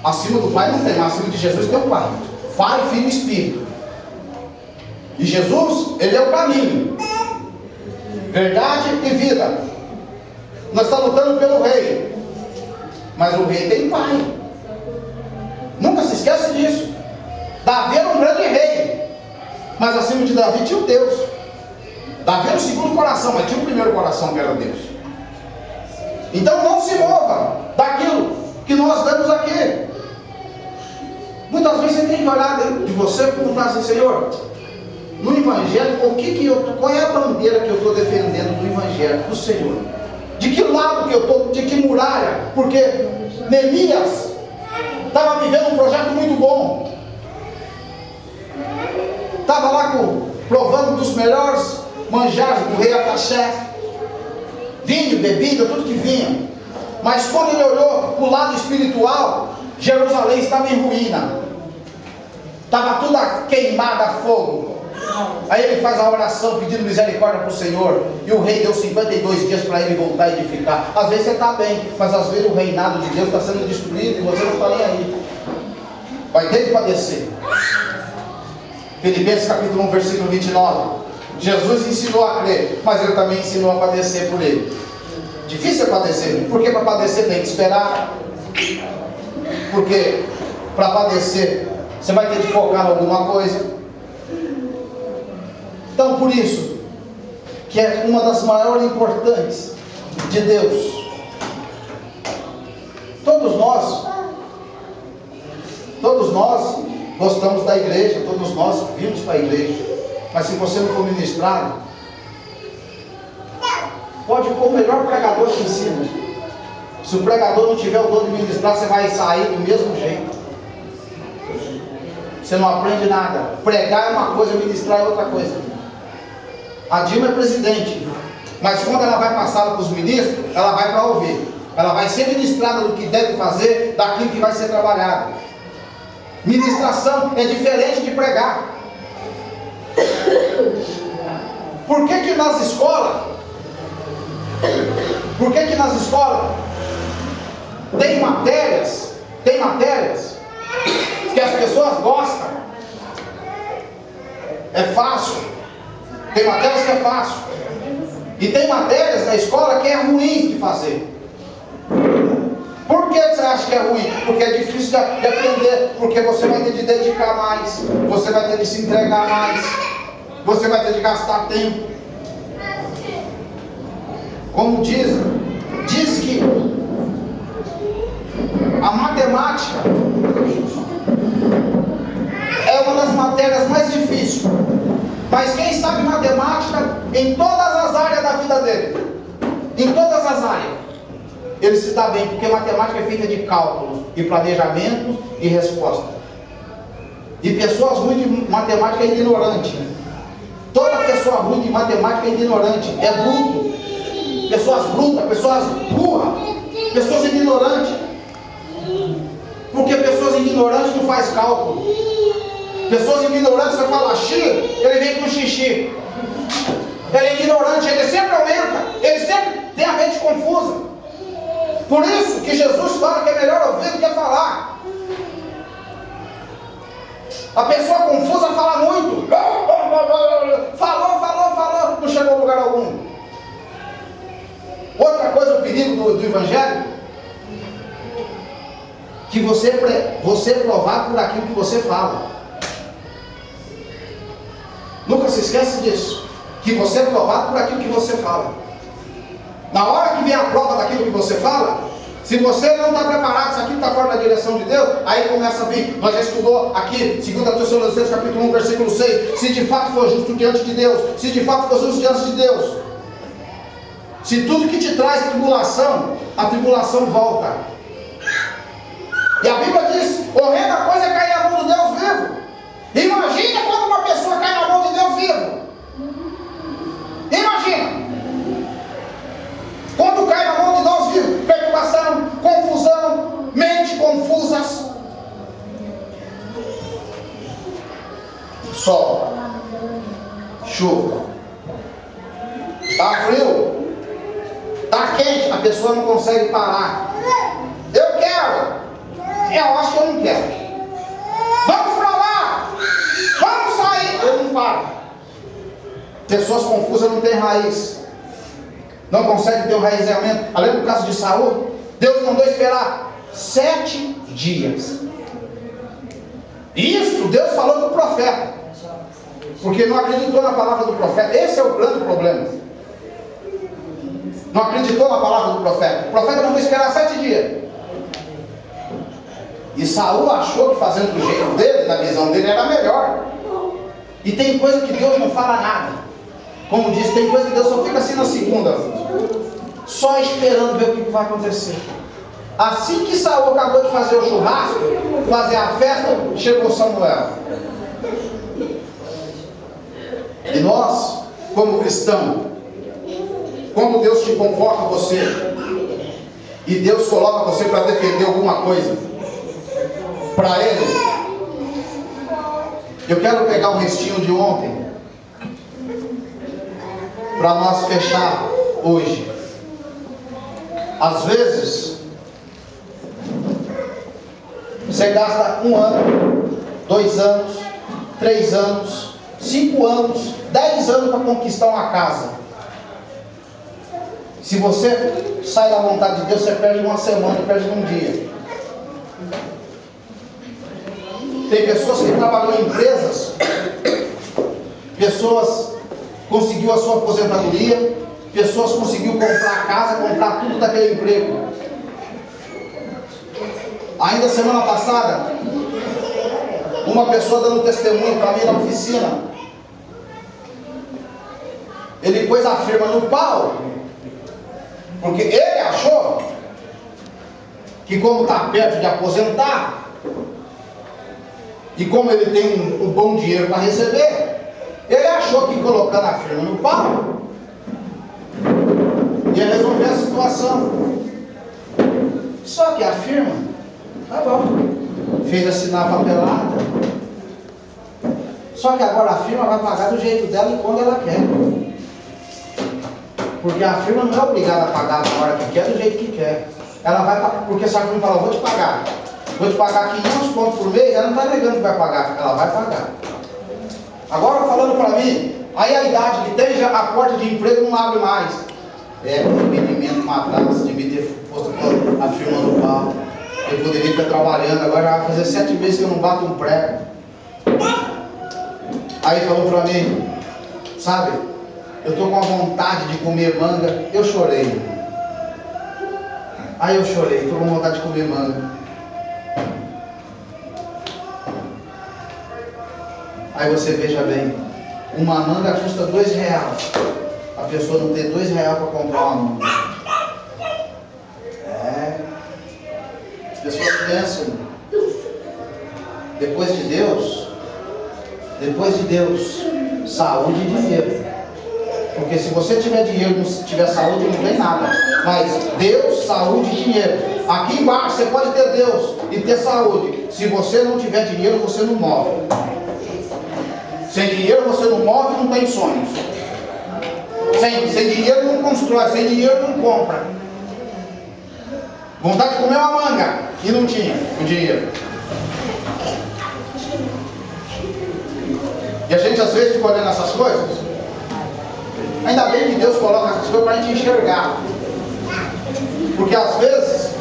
Acima do Pai não tem, mas acima de Jesus tem o Pai. Pai, Filho e Espírito. E Jesus, Ele é o caminho, verdade e vida. Nós estamos lutando pelo rei, mas o rei tem pai. Nunca se esquece disso. Davi era um grande rei, mas acima de Davi tinha o Deus. Davi era o segundo coração, mas tinha o primeiro coração que era Deus. Então não se mova daquilo que nós damos aqui. Muitas vezes você tem que olhar dentro de você e perguntar assim: Senhor, no Evangelho, qual é a bandeira que eu estou defendendo do Evangelho do Senhor? De que lado que eu estou? De que muralha? Porque Neemias estava vivendo um projeto muito bom. Estava lá provando dos melhores manjares do rei Ataxé, vinho, bebida, tudo que vinha. Mas quando ele olhou para o lado espiritual, Jerusalém estava em ruína, estava tudo queimado a fogo. Aí ele faz a oração pedindo misericórdia para o Senhor, e o rei deu 52 dias para ele voltar a edificar. Às vezes você está bem, mas às vezes o reinado de Deus está sendo destruído e você não está nem aí. Vai ter que padecer. Filipenses capítulo 1, versículo 29. Jesus ensinou a crer, mas ele também ensinou a padecer por ele. Difícil é padecer, porque para padecer tem que esperar. Porque para padecer você vai ter que focar em alguma coisa. Então, por isso, que é uma das maiores importantes de Deus. Todos nós gostamos da igreja, todos nós vimos para a igreja. Mas se você não for ministrado, pode pôr o melhor pregador que ensina. Se o pregador não tiver o dom de ministrar, você vai sair do mesmo jeito. Você não aprende nada. Pregar é uma coisa, ministrar é outra coisa. A Dilma é presidente, mas quando ela vai passar para os ministros, ela vai para ouvir. Ela vai ser ministrada do que deve fazer, daquilo que vai ser trabalhado. Ministração é diferente de pregar. Por que nas escolas tem matérias que as pessoas gostam? É fácil. Tem matérias que é fácil. E tem matérias na escola que é ruim de fazer. Por que você acha que é ruim? Porque é difícil de aprender. Porque você vai ter de dedicar mais. Você vai ter de se entregar mais. Você vai ter de gastar tempo. Como diz que a matemática é uma das matérias mais difíceis. Mas quem sabe matemática em todas as áreas da vida dele, em todas as áreas, ele se dá bem, porque matemática é feita de cálculos, e planejamentos e resposta. E pessoas ruins de matemática é ignorante. Toda pessoa ruim de matemática é ignorante, é bruto. Pessoas brutas, pessoas burras, pessoas ignorantes. Porque pessoas ignorantes não fazem cálculo. Pessoas ignorantes, você fala X, ele vem com xixi. Ele é ignorante, ele sempre aumenta, ele sempre tem a mente confusa. Por isso que Jesus fala que é melhor ouvir do que falar. A pessoa confusa fala muito. Falou, não chegou a lugar algum. Outra coisa, o perigo do Evangelho, que você é provado por aquilo que você fala. Nunca se esquece disso. Que você é provado por aquilo que você fala. Na hora que vem a prova daquilo que você fala, se você não está preparado, se aquilo está fora da direção de Deus, aí começa a vir. Nós já estudou aqui, 2 Tessalonicenses capítulo 1, versículo 6. Se de fato for justo diante de Deus, se de fato for justo diante de Deus, se tudo que te traz tribulação, a tribulação volta. E a Bíblia diz, horrenda coisa é cair na mão do Deus vivo. Imagina quando uma pessoa cai na mão de Deus vivo. Imagina. Quando cai na mão de Deus vivo, perturbação, confusão, mente confusas. Sol, chuva, está frio, está quente, a pessoa não consegue parar. Eu quero. Eu acho que eu não quero. Vamos para lá. Vamos sair. Eu não paro. Pessoas confusas não têm raiz. Não conseguem ter um raizamento. Além do caso de Saul, Deus mandou esperar 7 dias. Isso Deus falou do profeta. Porque não acreditou na palavra do profeta. Esse é o grande problema. Não acreditou na palavra do profeta. O profeta mandou esperar 7 dias. E Saul achou que fazendo do jeito dele, na visão dele, era melhor. E tem coisa que Deus não fala nada. Como diz, tem coisa que Deus só fica assim na segunda, só esperando ver o que vai acontecer. Assim que Saul acabou de fazer o churrasco, fazer a festa, chegou Samuel. E nós, como cristãos, quando Deus te convoca você, e Deus coloca você para defender alguma coisa para Ele, eu quero pegar o restinho de ontem para nós fechar hoje. Às vezes você gasta 1 ano, 2 anos, 3 anos, 5 anos, 10 anos para conquistar uma casa. Se você sai da vontade de Deus, você perde uma semana, perde um dia. Tem pessoas que trabalham em empresas, pessoas conseguiu a sua aposentadoria, pessoas conseguiu comprar casa, comprar tudo daquele emprego. Ainda semana passada, uma pessoa dando testemunho para mim na oficina, ele pôs a firma no pau, porque ele achou que, como está perto de aposentar, e como ele tem um bom dinheiro para receber, ele achou que colocando a firma no pau ia resolver a situação. Só que a firma, tá bom, fez assinar a papelada, só que agora a firma vai pagar do jeito dela e quando ela quer, porque a firma não é obrigada a pagar na hora que quer, do jeito que quer. Ela vai pagar, porque se a firma falar, vou te pagar 500 pontos por mês, ela não está negando que vai pagar, ela vai pagar. Agora falando para mim, aí a idade que tem, já a porta de emprego não abre mais. É, impedimento, matar-se, devia ter posto a firma no pau. Eu poderia estar trabalhando, agora já vai fazer 7 meses que eu não bato um prego. Aí falou para mim, sabe, eu estou com a vontade de comer manga, eu chorei. Aí eu chorei, estou com vontade de comer manga. Aí você veja bem, uma manga custa R$2. A pessoa não tem R$2 para comprar uma manga. As pessoas pensam, depois de Deus, saúde e dinheiro. Porque se você tiver dinheiro, não tiver saúde, não tem nada. Mas Deus, saúde e dinheiro. Aqui embaixo você pode ter Deus e ter saúde. Se você não tiver dinheiro, você não move. Sem dinheiro você não move, não tem sonhos. Sem dinheiro não constrói, sem dinheiro não compra. Vontade de comer uma manga e não tinha o dinheiro. E a gente às vezes fica olhando essas coisas. Ainda bem que Deus coloca essas coisas para a gente enxergar. Porque às vezes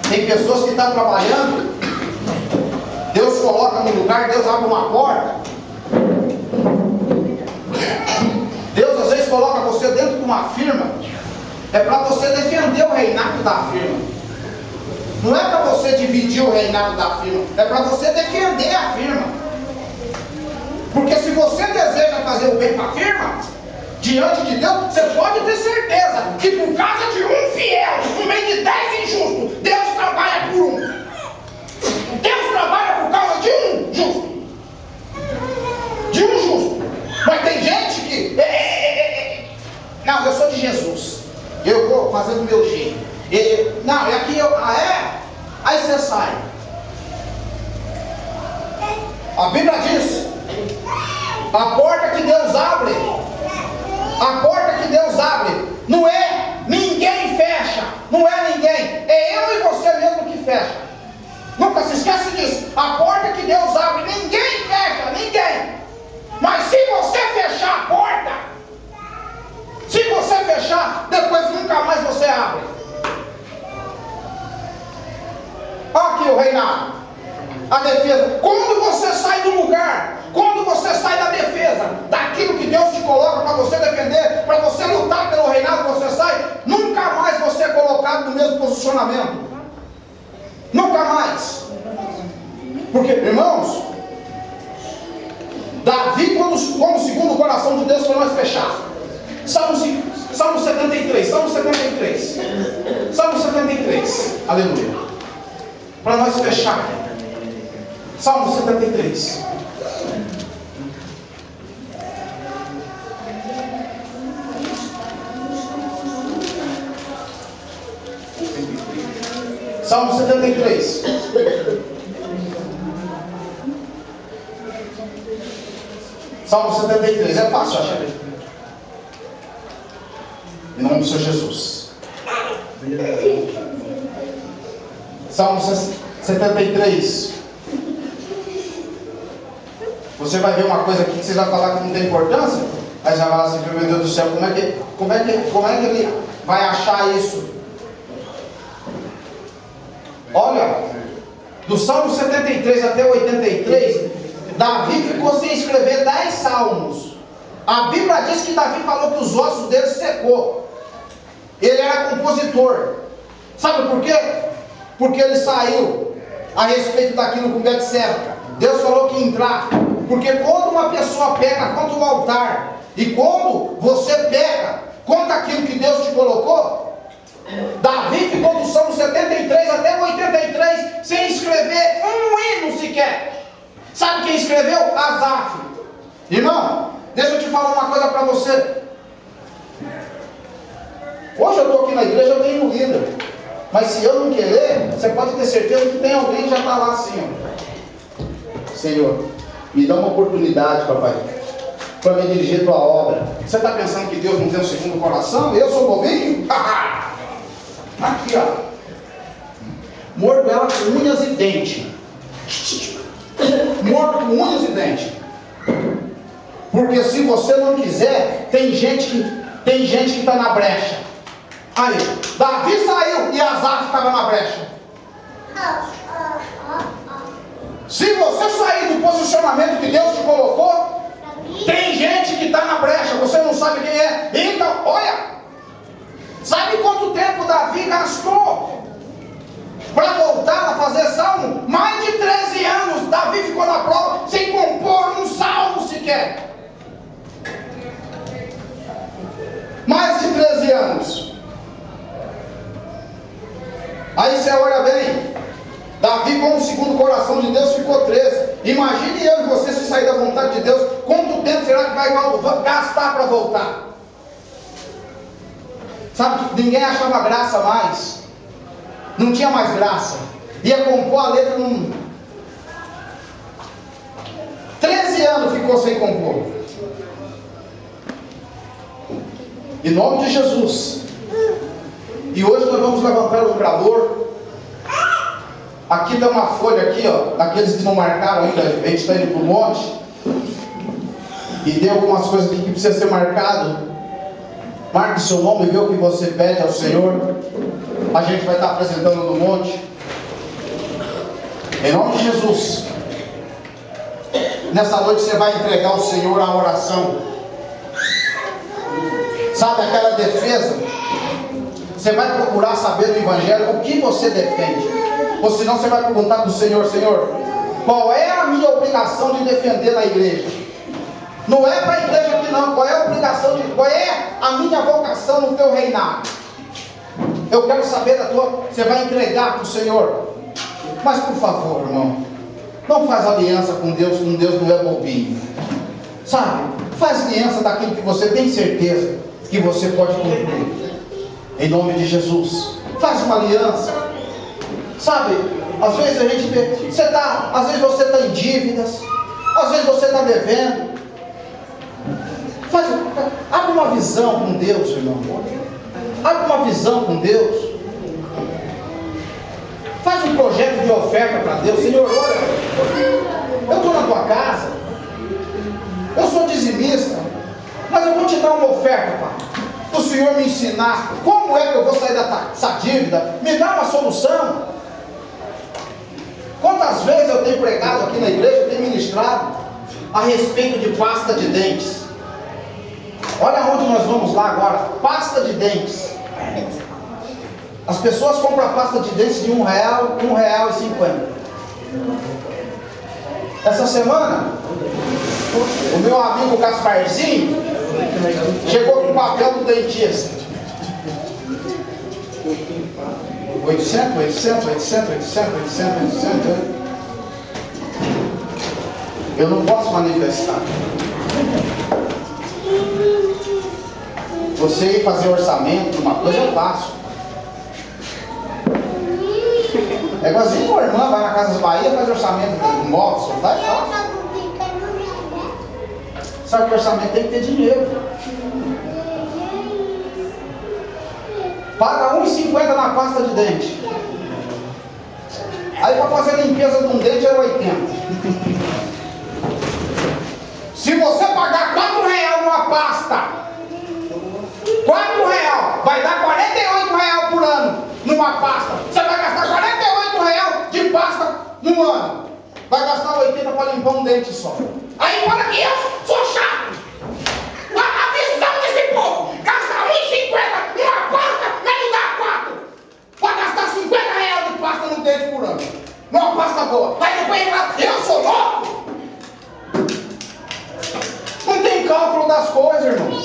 tem pessoas que estão trabalhando, Deus coloca no lugar, Deus abre uma porta. Deus às vezes coloca você dentro de uma firma, é para você defender o reinado da firma. Não é para você dividir o reinado da firma, é para você defender a firma. Porque se você deseja fazer o bem para a firma, diante de Deus, você pode ter certeza que por causa de um fiel, no meio de 10 injustos, Deus trabalha por um. Deus trabalha por causa de um justo. De um justo. Mas tem gente que... Não, eu sou de Jesus. Eu vou fazer do meu jeito. Não, é aqui eu... Aí você sai. A Bíblia diz, a porta que Deus abre, não é ninguém fecha, não é ninguém, é eu e você mesmo que fecha. Nunca se esquece disso. A porta que Deus abre, ninguém fecha, ninguém. Mas se você fechar a porta, depois nunca mais você abre. Olha aqui o reinado, a defesa. Quando você sai do lugar, quando você sai da defesa, daquilo que Deus te coloca para você defender, para você lutar pelo reinado, você sai, nunca mais você é colocado no mesmo posicionamento. Nunca mais. Porque, irmãos, Davi, como segundo o coração de Deus, para nós fechar. Salmo 73. Aleluia. Para nós fechar. Salmo 73. Salmo 73. Salmo 73. É fácil achar. Em nome do Senhor Jesus. Salmo 73. Você vai ver uma coisa aqui que você vai falar que não tem importância. Aí você vai falar assim, meu Deus do céu, como é que ele vai achar isso? Olha, do Salmo 73 até 83, Davi ficou sem escrever 10 salmos. A Bíblia diz que Davi falou que os ossos dele secou. Ele era compositor. Sabe por quê? Porque ele saiu a respeito daquilo com Betseba. Deus falou que ia entrar. Porque quando uma pessoa peca contra o altar, e quando você peca contra aquilo que Deus te colocou, Davi ficou do Salmo 73 até o 83 sem escrever um hino sequer. Sabe quem escreveu? Asaf. Irmão, deixa eu te falar uma coisa para você. Hoje eu estou aqui na igreja, eu tenho um líder. Mas se eu não querer, você pode ter certeza que tem alguém que já está lá assim, ó. Senhor, me dá uma oportunidade, papai, para me dirigir a tua obra. Você está pensando que Deus não tem um segundo coração? Eu sou bobinho? Aqui, ó. Mordo ela com unhas e dentes. Mordo com unhas e dentes. Porque se você não quiser, tem gente que está na brecha. Aí, Davi saiu e Asaf estava na brecha. Se você sair do posicionamento que Deus te colocou, tem gente que está na brecha, você não sabe quem é. Então, olha, sabe quanto tempo Davi gastou para voltar a fazer salmo? Mais de 13 anos Davi ficou na prova sem compor um salmo sequer. Mais de 13 anos. Aí você olha bem, Davi, como segundo coração de Deus, ficou 13. Imagine eu e você, se sair da vontade de Deus, quanto tempo será que vai gastar para voltar? Sabe, ninguém achava graça mais. Não tinha mais graça. Ia compor a letra num... 13 anos ficou sem compor. Em nome de Jesus. E hoje nós vamos levantar o clamor. Aqui tem uma folha aqui, ó, daqueles que não marcaram ainda. A gente está indo para o monte. E tem algumas coisas aqui que precisa ser marcado. Marque seu nome e vê o que você pede ao Senhor. A gente vai estar apresentando no monte. Em nome de Jesus. Nessa noite você vai entregar ao Senhor a oração. Sabe aquela defesa? Você vai procurar saber no Evangelho o que você defende. Ou senão você vai perguntar para o Senhor: Senhor, qual é a minha obrigação de defender na igreja? Não é para a igreja aqui não. Qual é a obrigação qual é a minha vocação no teu reinado? Eu quero saber da tua. Você vai entregar para o Senhor. Mas por favor, irmão, não faz aliança com Deus não é bobinho. Sabe? Faz aliança daquilo que você tem certeza que você pode cumprir. Em nome de Jesus. Faz uma aliança. Sabe? Às vezes a gente vê, às vezes você está em dívidas, às vezes você está devendo. Abre uma visão com Deus, irmão. Abre uma visão com Deus. Faz um projeto de oferta para Deus. Senhor, olha, eu estou na tua casa, eu sou dizimista, mas eu vou te dar uma oferta, Pai. O Senhor me ensinar como é que eu vou sair dessa dívida. Me dá uma solução. Quantas vezes eu tenho pregado aqui na igreja, eu tenho ministrado a respeito de pasta de dentes. Olha onde nós vamos lá agora. Pasta de dentes. As pessoas compram a pasta de dentes de R$1, R$1,50. Essa semana, o meu amigo Gasparzinho chegou com o papel do dentista. 800. Eu não posso manifestar. Você ir fazer orçamento, uma coisa eu faço. É igualzinho a irmã vai na Casa das Bahia, faz orçamento do móvel, só vai fácil. Sabe que o orçamento tem que ter dinheiro. Paga R$1,50 na pasta de dente. Aí para fazer a limpeza de um dente é 80. Se você pagar R$4 numa pasta, R$4 vai dar R$48 por ano numa pasta. Você vai gastar R$48 de pasta no ano. Vai gastar 80 para limpar um dente só. Aí fala que eu sou chato. pasta boa. Vai depois reclamar, eu sou louco. Não tem cálculo das coisas, irmão.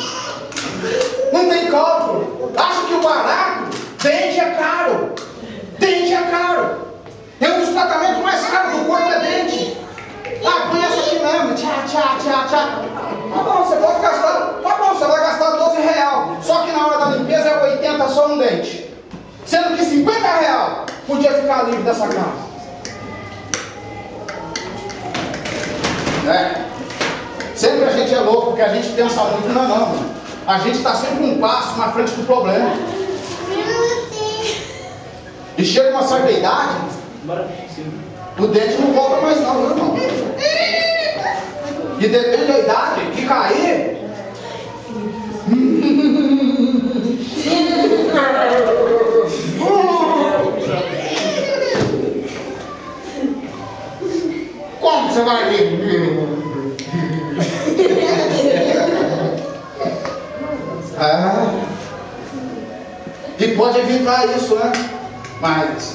Não tem cálculo. Acha que o barato, dente é caro. Dente é caro. É um dos tratamentos mais caros do corpo, é dente. Ah, põe essa aqui mesmo. Tchá. Tá bom, você pode gastar. Tá bom, você vai gastar R$12. Só que na hora da limpeza é 80 só um dente. Sendo que R$50 podia ficar livre dessa cama. Sempre a gente é louco, porque a gente pensa muito, não. A gente está sempre um passo na frente do problema. E chega uma certa idade, o dente não volta mais não, viu, irmão? E depende da idade, que cair. Como você vai ver? E pode evitar isso, né? Mas,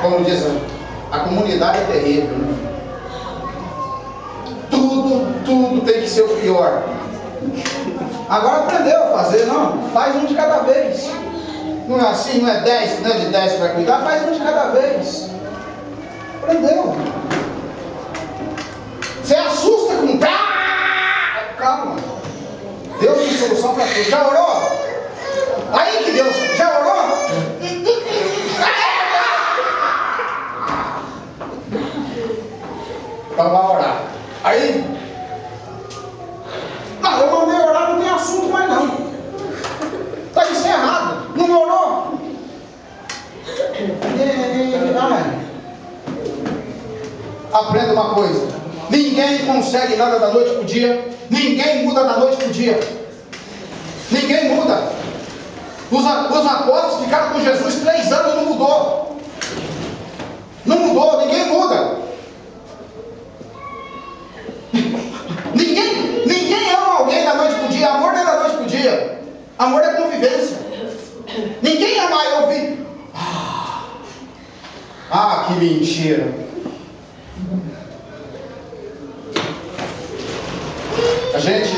como diz, a comunidade é terrível, né? Tudo tem que ser o pior. Agora aprendeu a fazer, não? Faz um de cada vez. Não é assim, não é 10, não é de 10 que vai cuidar, faz um de cada vez. Aprendeu. Você assusta com... Calma. Deus tem solução para tudo. Já orou? Aí que Deus... Já orou? Então vai orar. Aí... Não, eu mandei orar, não tem assunto mais não. Está encerrado. Não orou? Aprenda uma coisa. Ninguém consegue nada da noite para o dia. Ninguém muda da noite para o dia. Ninguém muda. Os apóstolos ficaram com Jesus 3 anos, não mudou. Não mudou, ninguém muda. Ninguém ama alguém da noite para o dia. Amor não é da noite para o dia. Amor é convivência. Ninguém ama eu ouvir. Ah, que mentira. A gente,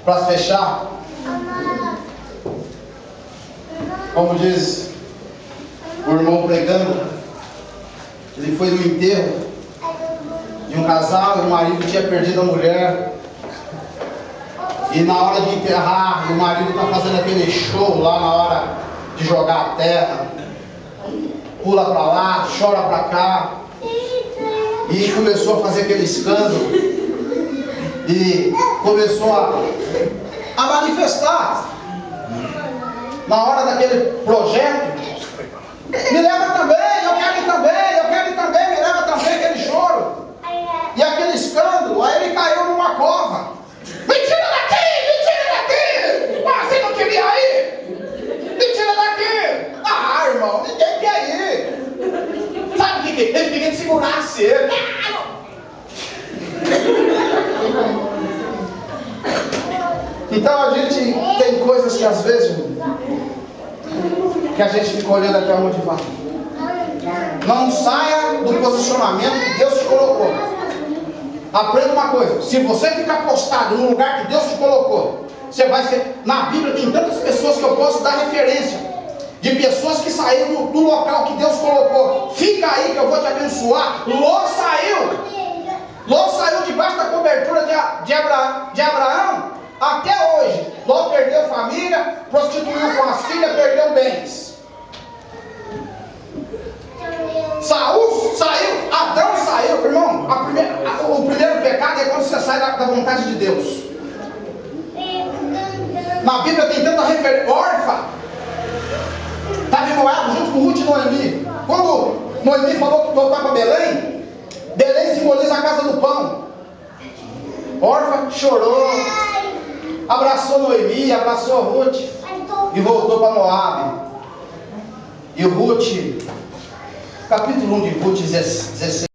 para fechar, como diz o irmão pregando, ele foi no enterro de um casal e o marido tinha perdido a mulher. E na hora de enterrar, o marido está fazendo aquele show lá na hora de jogar a terra. Pula para lá, chora para cá. E começou a fazer aquele escândalo. E começou a manifestar. Na hora daquele projeto, me leva também, eu quero ir também, me leva também, aquele choro. E aquele escândalo, aí ele caiu numa cova. Me tira daqui! Você não queria ir? Me tira daqui! Ah, irmão, ninguém quer ir. Sabe o que? Ele queria que segurasse ele. Então a gente tem coisas que às vezes que a gente fica olhando até onde vai. Não saia do posicionamento que Deus te colocou. Aprenda uma coisa: se você ficar postado no lugar que Deus te colocou, você vai ser. Na Bíblia tem tantas pessoas que eu posso dar referência de pessoas que saíram do local que Deus colocou. Fica aí que eu vou te abençoar. Ló saiu debaixo da cobertura de Abraão. Até hoje, Ló perdeu família, prostituiu com as filhas, perdeu bens. Saul saiu, Adão saiu, irmão. O primeiro pecado é quando você sai da vontade de Deus. Na Bíblia tem tanta referência. Orfa estava em Moab junto com Ruth e Noemi. Quando Noemi falou que voltar para Belém, Belém simboliza a casa do pão. Orfa chorou, abraçou Noemi, abraçou Ruth e voltou para Moab. E Ruth, capítulo 1 de Ruth 16.